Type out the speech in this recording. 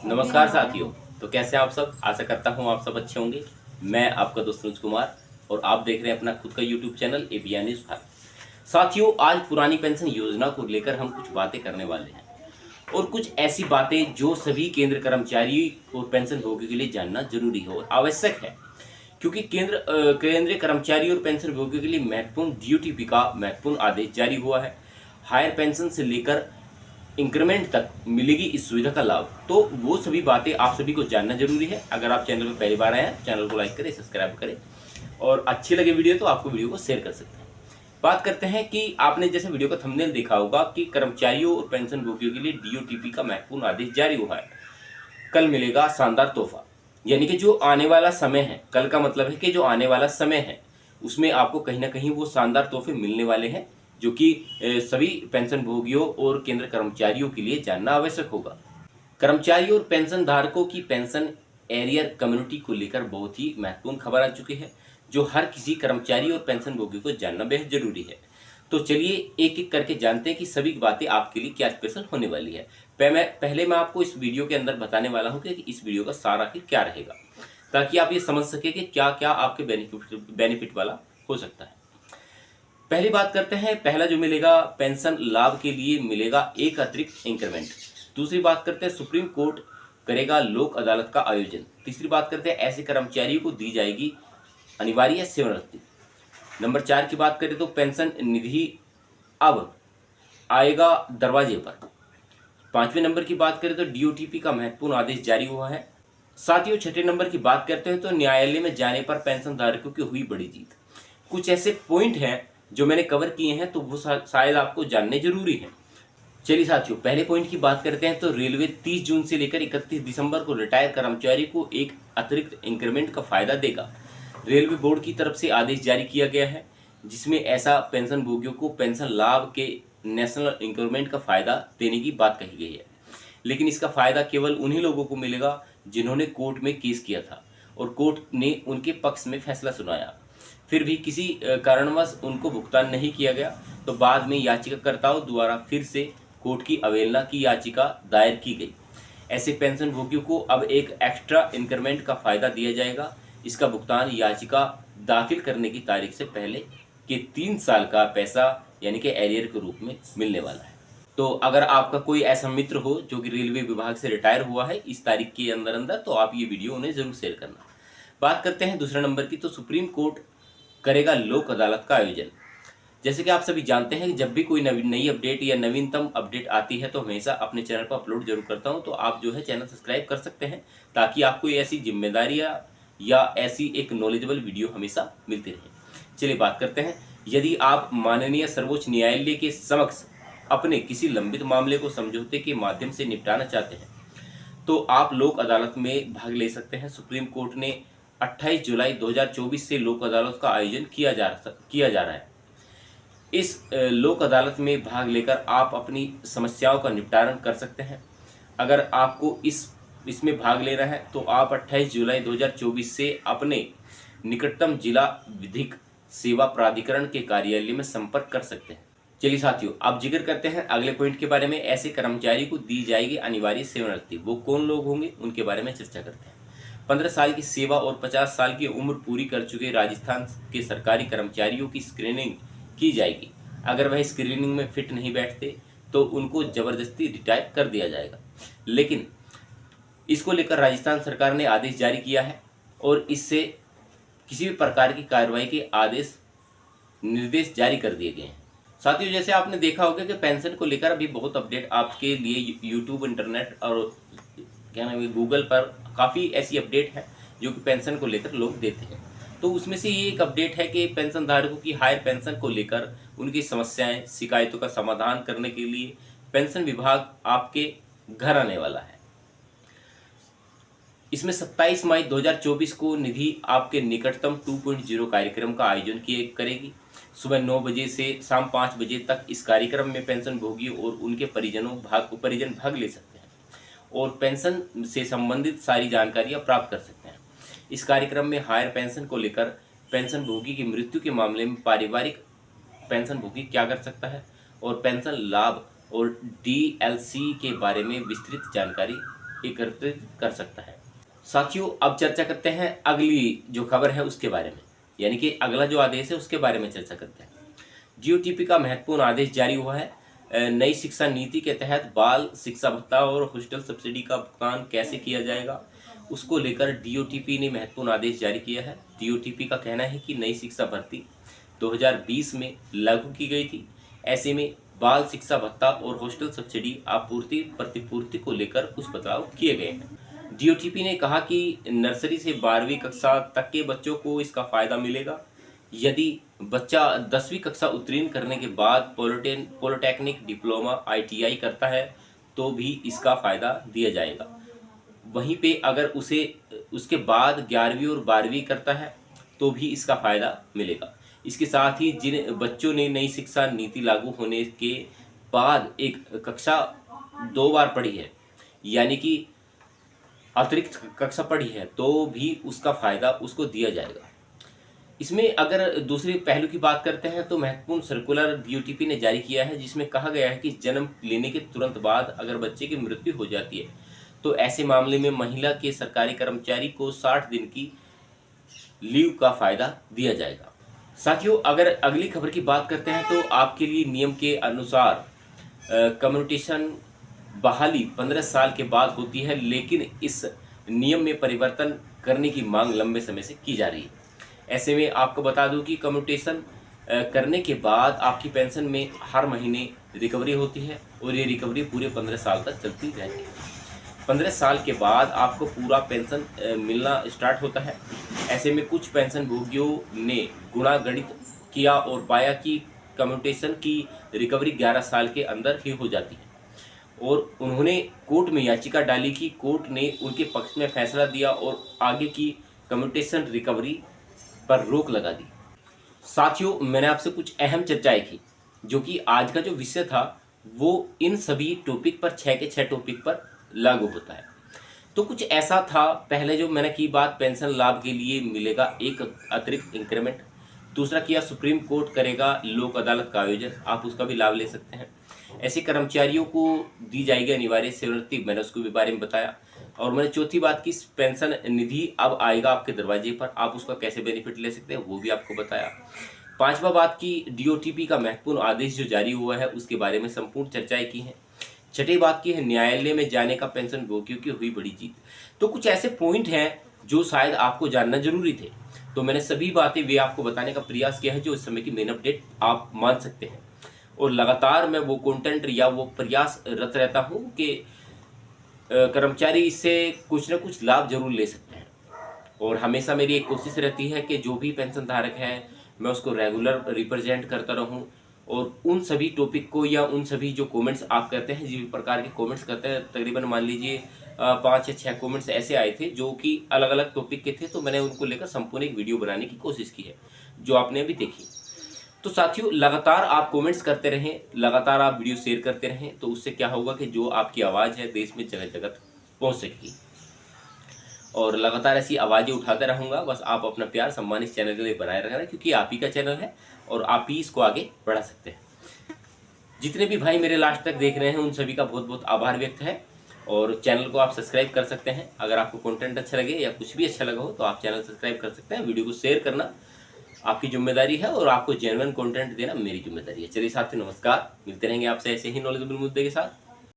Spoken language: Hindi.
नमस्कार साथियों। तो कैसे हैं आप सब? आशा करता हूं आप सब अच्छे होंगे। मैं आपका दोस्त अनुज कुमार और आप देख रहे हैं अपना खुद का YouTube channel ABN news Bharat. साथियों, आज पुरानी पेंशन योजना को लेकर हम कुछ बातें करने वाले हैं और कुछ ऐसी बातें जो सभी केंद्र कर्मचारी और पेंशन भोगियों के लिए जानना जरूरी है और आवश्यक है, क्योंकि केंद्रीय कर्मचारी और पेंशन भोगियों के लिए महत्वपूर्ण डीओटीपी का महत्वपूर्ण आदेश जारी हुआ है। हायर पेंशन से लेकर इंक्रीमेंट तक मिलेगी इस सुविधा का लाभ। तो वो सभी बातें आप सभी को जानना जरूरी है। अगर आप चैनल पर पहली बार आए हैं, चैनल को लाइक करें, सब्सक्राइब करें और अच्छी लगे वीडियो तो आपको वीडियो को शेयर कर सकते हैं। बात करते हैं कि आपने जैसे वीडियो का थंबनेल देखा होगा कि कर्मचारियों और पेंशन भोगियों के लिए डीओटीपी का महत्वपूर्ण आदेश जारी हुआ है। कल मिलेगा शानदार तोहफा, यानी कि जो आने वाला समय है, कल का मतलब है कि जो आने वाला समय है उसमें आपको कहीं ना कहीं वो शानदार तोहफे मिलने वाले हैं, जो कि सभी पेंशन भोगियों और केंद्र कर्मचारियों के लिए जानना आवश्यक होगा। कर्मचारियों और पेंशन धारकों की पेंशन एरियर कम्युनिटी को लेकर बहुत ही महत्वपूर्ण खबर आ चुकी है, जो हर किसी कर्मचारी और पेंशन भोगी को जानना बेहद जरूरी है। तो चलिए एक एक करके जानते हैं कि सभी बातें आपके लिए क्या स्पेशल होने वाली है। पहले मैं आपको इस वीडियो के अंदर बताने वाला हूं कि इस वीडियो का सार आखिर क्या रहेगा, ताकि आप ये समझ सके कि क्या क्या आपके बेनिफिट वाला हो सकता है। पहली बात करते हैं, पहला जो मिलेगा पेंशन लाभ के लिए मिलेगा एक अतिरिक्त इंक्रीमेंट। दूसरी बात करते हैं, सुप्रीम कोर्ट करेगा लोक अदालत का आयोजन। तीसरी बात करते हैं, ऐसे कर्मचारियों को दी जाएगी अनिवार्य सेवानिवृत्ति। नंबर 4 की बात करें तो पेंशन निधि अब आएगा दरवाजे पर। 5वें नंबर की बात करें तो डीओटीपी का महत्वपूर्ण आदेश जारी हुआ है। साथियों, 6ठे नंबर की बात करते हैं तो न्यायालय में जाने पर पेंशन धारकों की हुई बड़ी जीत। कुछ ऐसे पॉइंट हैं जो मैंने कवर किए हैं, तो वो शायद आपको जानने जरूरी है। चलिए साथियों, पहले पॉइंट की बात करते हैं तो रेलवे 30 जून से लेकर 31 दिसंबर को रिटायर कर्मचारी को एक अतिरिक्त इंक्रीमेंट का फायदा देगा। रेलवे बोर्ड की तरफ से आदेश जारी किया गया है, जिसमें ऐसा पेंशन भोगियों को पेंशन लाभ के नेशनल इंक्रीमेंट का फायदा देने की बात कही गई है। लेकिन इसका फायदा केवल उन्हीं लोगों को मिलेगा जिन्होंने कोर्ट में केस किया था और कोर्ट ने उनके पक्ष में फैसला सुनाया, फिर भी किसी कारणवश उनको भुगतान नहीं किया गया, तो बाद में याचिकाकर्ताओं द्वारा फिर से कोर्ट की अवहेलना की याचिका दायर की गई। ऐसे पेंशन भोगियों को अब एक एक्स्ट्रा इंक्रीमेंट का फायदा दिया जाएगा। इसका भुगतान याचिका दाखिल करने की तारीख से पहले के 3 साल का पैसा यानी कि एरियर के रूप में मिलने वाला है। तो अगर आपका कोई ऐसा मित्र हो जो कि रेलवे विभाग से रिटायर हुआ है इस तारीख के अंदर अंदर, तो आप ये वीडियो उन्हें जरूर शेयर करना। बात करते हैं दूसरे नंबर की, तो सुप्रीम कोर्ट करेगा लोक अदालत का आयोजन। जैसे कि आप सभी जानते हैं कि जब भी कोई नई अपडेट या नवीनतम अपडेट आती है तो हमेशा अपने चैनल पर अपलोड जरूर करता हूं। तो आप जो है चैनल सब्सक्राइब कर सकते हैं, ताकि आपको ऐसी जिम्मेदारियां या ऐसी एक नॉलेजेबल वीडियो हमेशा मिलती रहे। चलिए बात करते हैं, यदि आप माननीय सर्वोच्च न्यायालय के समक्ष अपने किसी लंबित मामले को समझौते के माध्यम से निपटाना चाहते हैं तो आप लोक अदालत में भाग ले सकते हैं। सुप्रीम कोर्ट ने 28 जुलाई 2024 से लोक अदालत का आयोजन किया जा रहा है। इस लोक अदालत में भाग लेकर आप अपनी समस्याओं का निपटारण कर सकते हैं। अगर आपको इसमें भाग लेना है तो आप 28 जुलाई 2024 से अपने निकटतम जिला विधिक सेवा प्राधिकरण के कार्यालय में संपर्क कर सकते हैं। चलिए साथियों, अब जिक्र करते हैं अगले पॉइंट के बारे में। ऐसे कर्मचारी को दी जाएगी अनिवार्य सेवानिवृत्ति। वो कौन लोग होंगे उनके बारे में चर्चा करते हैं। 15 साल की सेवा और 50 साल की उम्र पूरी कर चुके राजस्थान के सरकारी कर्मचारियों की स्क्रीनिंग की जाएगी। अगर वह स्क्रीनिंग में फिट नहीं बैठते तो उनको जबरदस्ती रिटायर कर दिया जाएगा। लेकिन इसको लेकर राजस्थान सरकार ने आदेश जारी किया है और इससे किसी भी प्रकार की कार्रवाई के निर्देश जारी कर दिए गए हैं। साथियों, जैसे आपने देखा होगा कि पेंशन को लेकर अभी बहुत अपडेट आपके लिए यूट्यूब, इंटरनेट और क्या नाम है गूगल पर काफ़ी ऐसी अपडेट है जो कि पेंशन को लेकर लोग देते हैं। तो उसमें से ये एक अपडेट है कि पेंशन धारकों की हायर पेंशन को लेकर उनकी समस्याएं, शिकायतों का समाधान करने के लिए पेंशन विभाग आपके घर आने वाला है। इसमें 27 मई 2024 को निधि आपके निकटतम 2.0 कार्यक्रम का आयोजन करेगी। सुबह 9 बजे से शाम 5 बजे तक इस कार्यक्रम में पेंशन भोगी और उनके परिजन भाग ले सकते हैं और पेंशन से संबंधित सारी जानकारियां प्राप्त कर सकते हैं। इस कार्यक्रम में हायर पेंशन को लेकर पेंशन भोगी की मृत्यु के मामले में पारिवारिक पेंशन भोगी क्या कर सकता है और पेंशन लाभ और डीएलसी के बारे में विस्तृत जानकारी एकत्रित कर सकता है। साथियों, अब चर्चा करते हैं अगली जो खबर है उसके बारे में, यानी कि अगला जो आदेश है उसके बारे में चर्चा करते हैं। जीओटीपी का महत्वपूर्ण आदेश जारी हुआ है। नई शिक्षा नीति के तहत बाल शिक्षा भत्ता और हॉस्टल सब्सिडी का भुगतान कैसे किया जाएगा, उसको लेकर डीओटीपी ने महत्वपूर्ण आदेश जारी किया है। डीओटीपी का कहना है कि नई शिक्षा भर्ती 2020 में लागू की गई थी। ऐसे में बाल शिक्षा भत्ता और हॉस्टल सब्सिडी आपूर्ति प्रतिपूर्ति को लेकर कुछ बदलाव किए गए हैं। डीओटीपी ने कहा कि नर्सरी से 12वीं कक्षा तक के बच्चों को इसका फायदा मिलेगा। यदि बच्चा 10वीं कक्षा उत्तीर्ण करने के बाद पॉलिटेक्निक डिप्लोमा ITI करता है तो भी इसका फायदा दिया जाएगा। वहीं पे अगर उसके बाद 11वीं और 12वीं करता है तो भी इसका फायदा मिलेगा। इसके साथ ही जिन बच्चों ने नई शिक्षा नीति लागू होने के बाद एक कक्षा 2 बार पढ़ी है, यानी कि अतिरिक्त कक्षा पढ़ी है, तो भी उसका फायदा उसको दिया जाएगा। इसमें अगर दूसरे पहलू की बात करते हैं तो महत्वपूर्ण सर्कुलर डीओटीपी ने जारी किया है, जिसमें कहा गया है कि जन्म लेने के तुरंत बाद अगर बच्चे की मृत्यु हो जाती है तो ऐसे मामले में महिला के सरकारी कर्मचारी को 60 दिन की लीव का फायदा दिया जाएगा। साथियों, अगर अगली खबर की बात करते हैं तो आपके लिए नियम के अनुसार कम्यूटेशन बहाली 15 साल के बाद होती है, लेकिन इस नियम में परिवर्तन करने की मांग लंबे समय से की जा रही है। ऐसे में आपको बता दूं कि कम्यूटेशन करने के बाद आपकी पेंशन में हर महीने रिकवरी होती है और ये रिकवरी पूरे 15 साल तक चलती रहती है। 15 साल के बाद आपको पूरा पेंशन मिलना स्टार्ट होता है। ऐसे में कुछ पेंशन भोगियों ने गुणा गणित किया और पाया कि कम्यूटेशन की रिकवरी 11 साल के अंदर ही हो जाती है और उन्होंने कोर्ट में याचिका डाली कि कोर्ट ने उनके पक्ष में फैसला दिया और आगे की कम्यूटेशन रिकवरी पर रोक लगा दी। साथियों, मैंने आपसे कुछ अहम चर्चाएं की, जो कि आज का जो विषय था वो इन सभी टॉपिक पर 6 के 6 टॉपिक पर लागू होता है। तो कुछ ऐसा था, पहले जो मैंने की बात पेंशन लाभ के लिए मिलेगा एक अतिरिक्त इंक्रीमेंट। दूसरा किया सुप्रीम कोर्ट करेगा लोक अदालत का आयोजन, आप उसका भी लाभ ले सकते हैं। ऐसे कर्मचारियों को दी जाएगी अनिवार्य सेवानिवृत्ति, मैंने उसको भी बारे में बताया। और मैंने चौथी बात की पेंशन निधि अब आएगा आपके दरवाजे पर, आप उसका कैसे बेनिफिट ले सकते हैं वो भी आपको बताया। पांचवा बात की डीओटीपी का महत्वपूर्ण आदेश जो जारी हुआ है उसके बारे में संपूर्ण चर्चाएं की हैं। छठी बात की है न्यायालय में जाने का पेंशन भोगियों की हुई बड़ी जीत। तो कुछ ऐसे पॉइंट हैं जो शायद आपको जानना जरूरी थे, तो मैंने सभी बातें वे आपको बताने का प्रयास किया है जो इस समय की मेन अपडेट आप मान सकते हैं। और लगातार मैं वो कंटेंट या वो प्रयासरत रहता हूँ कि कर्मचारी इससे कुछ ना कुछ लाभ जरूर ले सकते हैं। और हमेशा मेरी एक कोशिश रहती है कि जो भी पेंशन धारक है मैं उसको रेगुलर रिप्रेजेंट करता रहूं और उन सभी टॉपिक को या उन सभी जो कमेंट्स आप करते हैं, जिस भी प्रकार के कमेंट्स करते हैं, तकरीबन मान लीजिए 5 या 6 कमेंट्स ऐसे आए थे जो कि अलग अलग टॉपिक के थे, तो मैंने उनको लेकर संपूर्ण एक वीडियो बनाने की कोशिश की है जो आपने अभी देखी। तो साथियों, लगातार आप कमेंट्स करते रहें, लगातार आप वीडियो शेयर करते रहें, तो उससे क्या होगा कि जो आपकी आवाज़ है देश में जगह जगह पहुंच सकेगी। और लगातार ऐसी आवाज़ें उठाते रहूँगा, बस आप अपना प्यार सम्मान इस चैनल के लिए बनाए रखना, क्योंकि आप ही का चैनल है और आप ही इसको आगे बढ़ा सकते हैं। जितने भी भाई मेरे लास्ट तक देख रहे हैं उन सभी का बहुत बहुत आभार व्यक्त है। और चैनल को आप सब्सक्राइब कर सकते हैं। अगर आपको कंटेंट अच्छा लगे या कुछ भी अच्छा लगा हो तो आप चैनल सब्सक्राइब कर सकते हैं। वीडियो को शेयर करना आपकी जिम्मेदारी है और आपको जेन्युइन कंटेंट देना मेरी जिम्मेदारी है। चलिए साथियों, नमस्कार, मिलते रहेंगे आपसे ऐसे ही नॉलेजेबल मुद्दे के साथ।